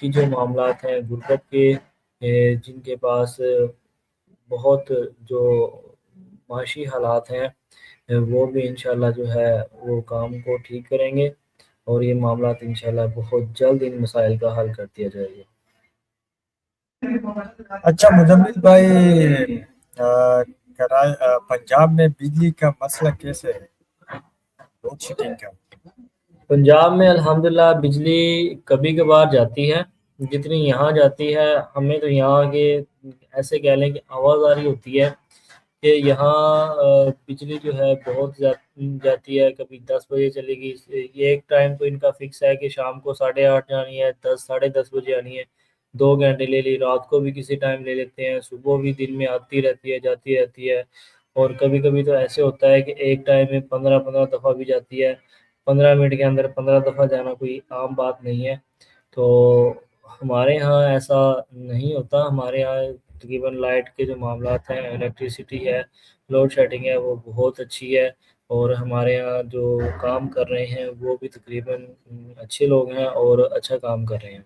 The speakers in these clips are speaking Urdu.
کی جو معاملات ہیں غربت کے، جن کے پاس بہت جو معاشی حالات ہیں، وہ بھی انشاءاللہ جو ہے وہ کام کو ٹھیک کریں گے، اور یہ معاملات انشاءاللہ بہت جلد ان مسائل کا حل کر دیا جائے گا۔ اچھا مزمل بھائی، پنجاب میں بجلی کا مسئلہ کیسے ہے؟ لوڈ شیڈنگ کا؟ پنجاب میں الحمدللہ بجلی کبھی کبھار جاتی ہے، جتنی یہاں جاتی ہے ہمیں تو یہاں کے ایسے کہہ لیں کہ آواز آ رہی ہوتی ہے کہ یہاں بجلی جو ہے بہت جاتی ہے، کبھی 10 بجے چلے گی، یہ ایک ٹائم تو ان کا فکس ہے کہ شام کو 8:30 جانی ہے، 10 ساڑھے 10 بجے آنی ہے، 2 گھنٹے لے لی، رات کو بھی کسی ٹائم لے لیتے ہیں، صبح بھی دن میں آتی رہتی ہے جاتی رہتی ہے، اور کبھی کبھی تو ایسے ہوتا ہے کہ ایک ٹائم میں 15 دفعہ بھی جاتی ہے۔ 15 منٹ کے اندر 15 دفعہ جانا کوئی عام بات نہیں ہے، تو ہمارے ہاں ایسا نہیں ہوتا۔ ہمارے ہاں تقریباً لائٹ کے جو معاملات ہیں، الیکٹریسٹی ہے، لوڈ شیڈنگ ہے، وہ بہت اچھی ہے، اور ہمارے ہاں جو کام کر رہے ہیں وہ بھی تقریباً اچھے لوگ ہیں اور اچھا کام کر رہے ہیں۔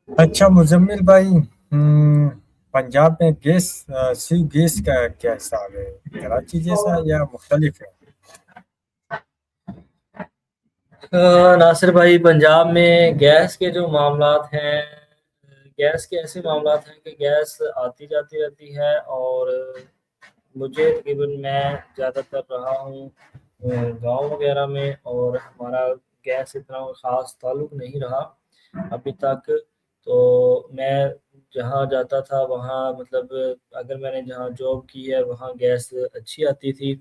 اچھا مزمل بھائی، پنجاب میں گیس کا کیا حساب ہے؟ کراچی جیسا یا مختلف ہے؟ ناصر بھائی، پنجاب میں گیس کے جو معاملات ہیں، گیس کے ایسے معاملات ہیں کہ گیس آتی جاتی رہتی ہے، اور مجھے تقریباً میں زیادہ تر رہا ہوں گاؤں وغیرہ میں، اور ہمارا گیس اتنا خاص تعلق نہیں رہا ابھی تک، تو میں جہاں جاتا تھا وہاں مطلب اگر میں نے جہاں جاب کی ہے وہاں گیس اچھی آتی تھی،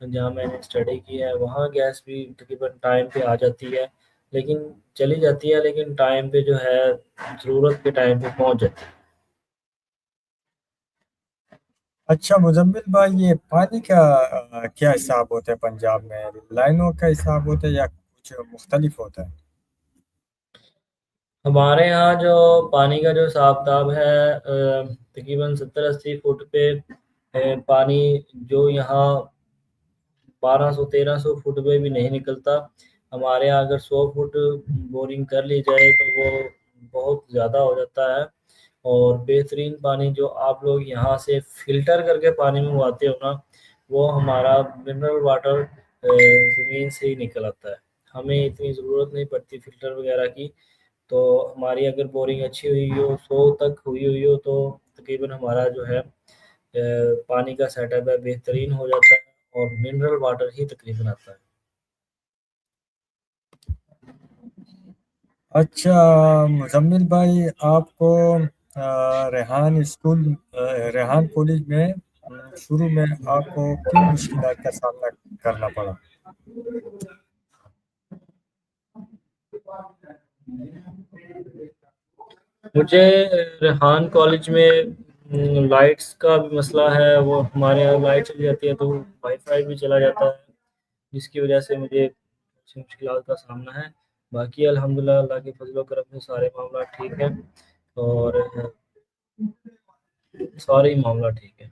جہاں میں نے اسٹڈی کی ہے وہاں گیس بھی تقریباً ٹائم پہ آ جاتی ہے، لیکن چلی جاتی ہے، لیکن ٹائم پہ جو ہے ضرورت کے ٹائم پہ پہنچ جاتی ہے۔ اچھا مزمل بھائی، یہ پانی کا کیا حساب ہوتا ہے پنجاب میں؟ لائنوں کا حساب ہوتا ہے یا کچھ مختلف ہوتا ہے؟ ہمارے ہاں جو پانی کا جو حساب کتاب ہے، تقریباً 70-80 فٹ پہ پانی جو یہاں 1200-1300 فٹ پہ بھی نہیں نکلتا۔ ہمارے یہاں اگر 100 فٹ بورنگ کر لی جائے تو وہ بہت زیادہ ہو جاتا ہے، اور بہترین پانی جو آپ لوگ یہاں سے فلٹر کر کے پانی منگواتے ہو نا، وہ ہمارا منرل واٹر زمین سے ہی نکل آتا ہے، ہمیں اتنی ضرورت نہیں پڑتی فلٹر وغیرہ کی۔ تو ہماری اگر بورنگ اچھی ہوئی ہو، 100 تک ہوئی ہو، تو تقریباً ہمارا جو ہے پانی کا سیٹ اپ ہے بہترین ہو جاتا ہے، اور منرل واٹر ہی تقریباً آتا ہے۔ اچھا مزمل بھائی، آپ کو ریحان کالج میں شروع میں آپ کو کن مشکلات کا سامنا کرنا پڑا؟ مجھے ریحان کالج میں لائٹس کا بھی مسئلہ ہے، وہ ہمارے یہاں لائٹ چلی جاتی ہے تو وائی فائی بھی چلا جاتا ہے، جس کی وجہ سے مجھے کچھ مشکلات کا سامنا ہے۔ باقی الحمدللہ اللہ کے فضل و کرم سے سارے معاملات ٹھیک ہیں، اور سارے ہی معاملات ٹھیک ہیں۔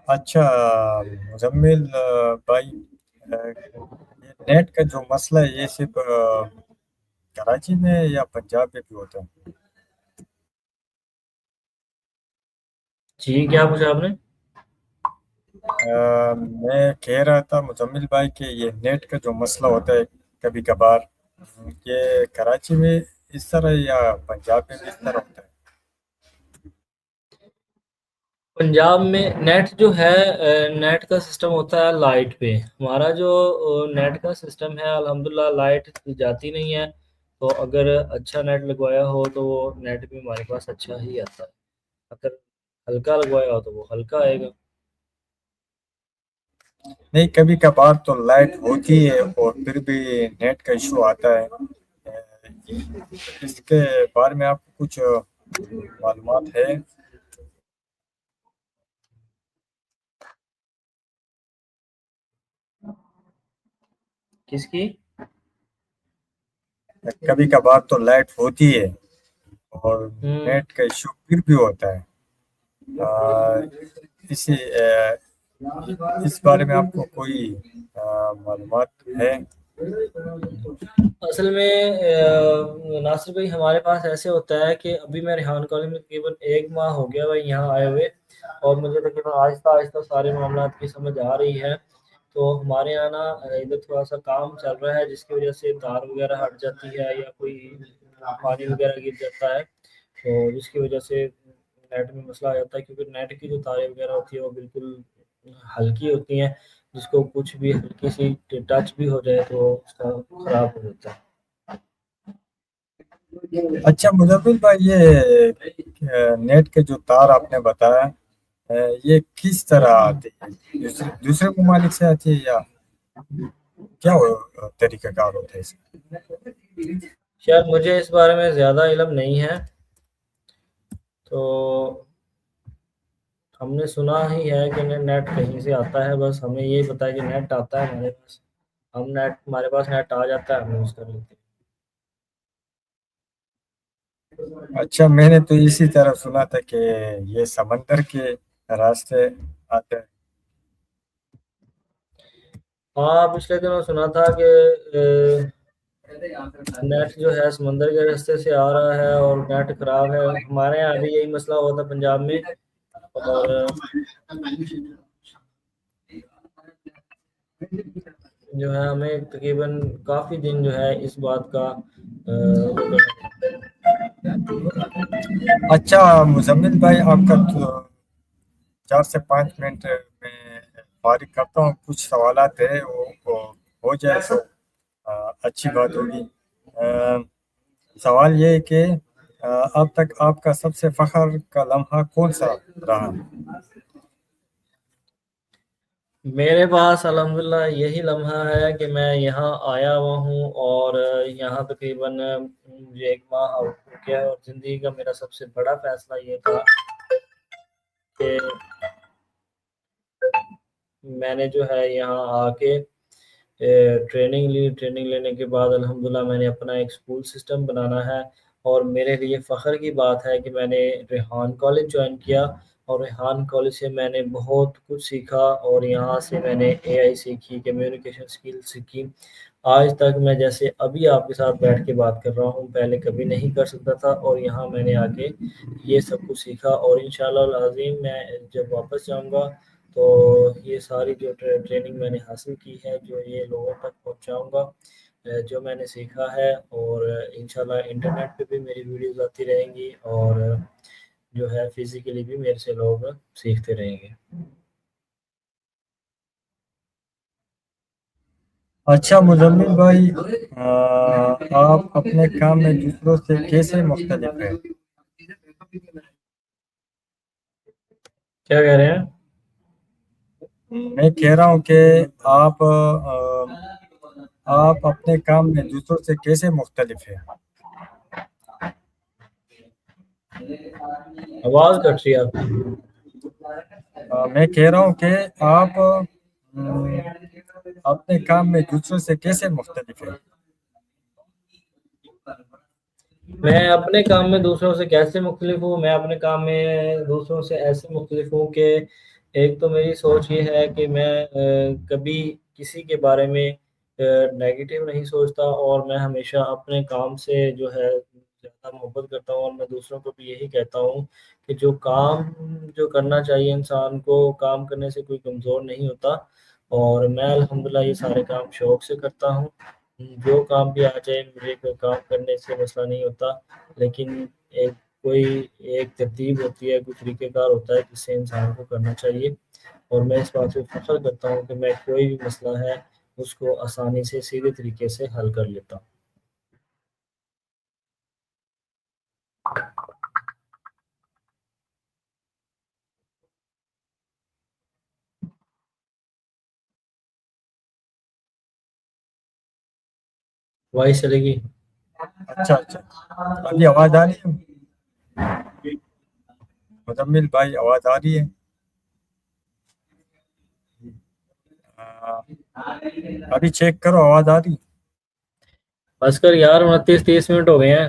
اچھا مزمل بھائی، یہ نیٹ کا جو مسئلہ ہے یہ صرف کراچی میں یا پنجاب میں بھی ہوتا ہے؟ جی کیا پوچھا آپ نے؟ میں کہہ رہا تھا مزمل بھائی کہ یہ نیٹ کا جو مسئلہ ہوتا ہے کبھی کبھار، یہ کراچی میں اس طرح یا پنجاب میں بھی اس طرح ہوتا ہے؟ پنجاب میں نیٹ جو ہے، نیٹ کا سسٹم ہوتا ہے لائٹ پہ، ہمارا جو نیٹ کا سسٹم ہے الحمدللہ لائٹ جاتی نہیں ہے، تو اگر اچھا نیٹ لگوایا ہو تو وہ نیٹ بھی ہمارے پاس اچھا ہی آتا ہے، اگر ہلکا لگوایا ہو تو وہ ہلکا آئے گا۔ نہیں، کبھی کبھار تو لائٹ ہوتی ہے اور پھر بھی نیٹ کا ایشو آتا ہے، اس کے بارے میں آپ کو کچھ معلومات ہے؟ کس کی؟ کبھی کبھار تو لائٹ ہوتی ہے اور ہوں نیٹ کا ایشو پھر بھی ہوتا ہے، اسی اس بارے میں آپ کو کوئی معلومات ہے؟ اصل میں ناصر بھائی ہمارے پاس ایسے ہوتا ہے کہ ابھی میں ریحان کالج میں تقریباً 1 ماہ ہو گیا بھائی یہاں آئے ہوئے، اور مجھے تقریباً آہستہ آہستہ سارے معاملات کی سمجھ آ رہی ہے۔ تو ہمارے یہاں نا ادھر تھوڑا سا کام چل رہا ہے جس کی وجہ سے تار وغیرہ ہٹ جاتی ہے یا کوئی پانی وغیرہ گر جاتا ہے، تو جس کی وجہ سے نیٹ میں مسئلہ آ جاتا ہے، کیونکہ نیٹ کی جو تاریں وغیرہ ہوتی ہیں وہ بالکل ہلکی ہوتی ہیں، جس کو کچھ بھی ہلکی سی ٹچ بھی ہو جائے تو اس کا خراب ہو جاتا ہے۔ اچھا مزمل بھائی، یہ نیٹ کے جو تار آپ نے بتایا یہ کس طرح آتی ہے؟ دوسرے ممالک سے آتی ہے یا کیا طریقہ کار ہوتا ہے اس کا؟ شاید مجھے اس بارے میں زیادہ علم نہیں ہے، تو ہم نے سنا ہی ہے کہ نیٹ کہیں سے آتا ہے، بس ہمیں یہ پتا ہے کہ نیٹ آتا ہے ہمارے پاس، ہمارے پاس نیٹ آ جاتا ہے، ہم یوز کر لیتے ہیں۔ اچھا، میں نے تو اسی طرح سنا تھا کہ یہ سمندر کے راستے آتے ہیں۔ ہاں پچھلے دنوں سنا تھا کہ نیٹ جو ہے سمندر کے راستے سے آ رہا ہے اور نیٹ خراب ہے، ہمارے یہاں ابھی یہی مسئلہ ہوا تھا پنجاب میں، اور جو ہے ہمیں تقریباً کافی دن جو ہے اس بات کا اچھا مزمل بھائی، آپ کا 4 سے 5 منٹ میں فارغ کرتا ہوں، کچھ سوالات ہے وہ ہو جائے تو اچھی بات ہوگی۔ سوال یہ ہے کہ اب تک آپ کا سب سے فخر کا لمحہ کون سا رہا؟ میرے پاس الحمدللہ یہی لمحہ ہے کہ میں یہاں آیا ہوا ہوں، اور یہاں تقریباً مجھے 1 ماہ ہو گیا ہے، اور زندگی کا میرا سب سے بڑا فیصلہ یہ تھا کہ میں نے جو ہے یہاں آ کے ٹریننگ لینے کے بعد الحمدللہ میں نے اپنا ایک اسکول سسٹم بنانا ہے، اور میرے لیے فخر کی بات ہے کہ میں نے ریحان کالج جوائن کیا، اور ریحان کالج سے میں نے بہت کچھ سیکھا، اور یہاں سے میں نے AI سیکھی، کمیونیکیشن سکل سیکھی۔ آج تک میں جیسے ابھی آپ کے ساتھ بیٹھ کے بات کر رہا ہوں پہلے کبھی نہیں کر سکتا تھا، اور یہاں میں نے آ کے یہ سب کچھ سیکھا، اور انشاءاللہ العظیم میں جب واپس جاؤں گا تو یہ ساری جو ٹریننگ میں نے حاصل کی ہے جو یہ لوگوں تک پہنچاؤں گا جو میں نے سیکھا ہے، اور انشاءاللہ انٹرنیٹ پہ بھی میری ویڈیوز آتی رہیں گی، اور جو ہے فزیکلی بھی میرے سے لوگ سیکھتے رہیں گے۔ اچھا مزمل بھائی، آپ اپنے کام میں دوسروں سے کیسے مختلف ہیں؟ کیا کہہ رہے ہیں؟ میں کہہ رہا ہوں کہ آپ اپنے کام میں دوسروں سے کیسے مختلف ہیں؟ آواز کٹ رہی ہے آپ کی۔ میں کہہ رہا ہوں کہ آپ اپنے کام میں دوسروں سے کیسے مختلف ہیں؟ میں اپنے کام میں دوسروں سے کیسے مختلف ہوں؟ میں اپنے کام میں دوسروں سے ایسے مختلف ہوں کہ ایک تو میری سوچ یہ ہے کہ میں کبھی کسی کے بارے میں نیگیٹو نہیں سوچتا، اور میں ہمیشہ اپنے کام سے جو ہے زیادہ محبت کرتا ہوں، اور میں دوسروں کو بھی یہی کہتا ہوں کہ جو کام جو کرنا چاہیے انسان کو، کام کرنے سے کوئی کمزور نہیں ہوتا، اور میں الحمدللہ یہ سارے کام شوق سے کرتا ہوں، جو کام بھی آ جائے مجھے کوئی کام کرنے سے مسئلہ نہیں ہوتا، لیکن کوئی ایک ترتیب ہوتی ہے، کوئی طریقہ کار ہوتا ہے جس سے انسان کو کرنا چاہیے، اور میں اس بات سے فخر کرتا ہوں کہ میں کوئی بھی مسئلہ ہے اس کو آسانی سے سیدھے طریقے سے حل کر لیتا ہوں۔ وائس چلے گی؟ اچھا اچھا، ابھی آواز آ رہی ہے مزمل بھائی؟ آواز آ رہی ہے؟ ابھی چیک کرو، آواز آ رہی ہے؟ بس کر یار، 29-30 منٹ ہو گئے ہیں۔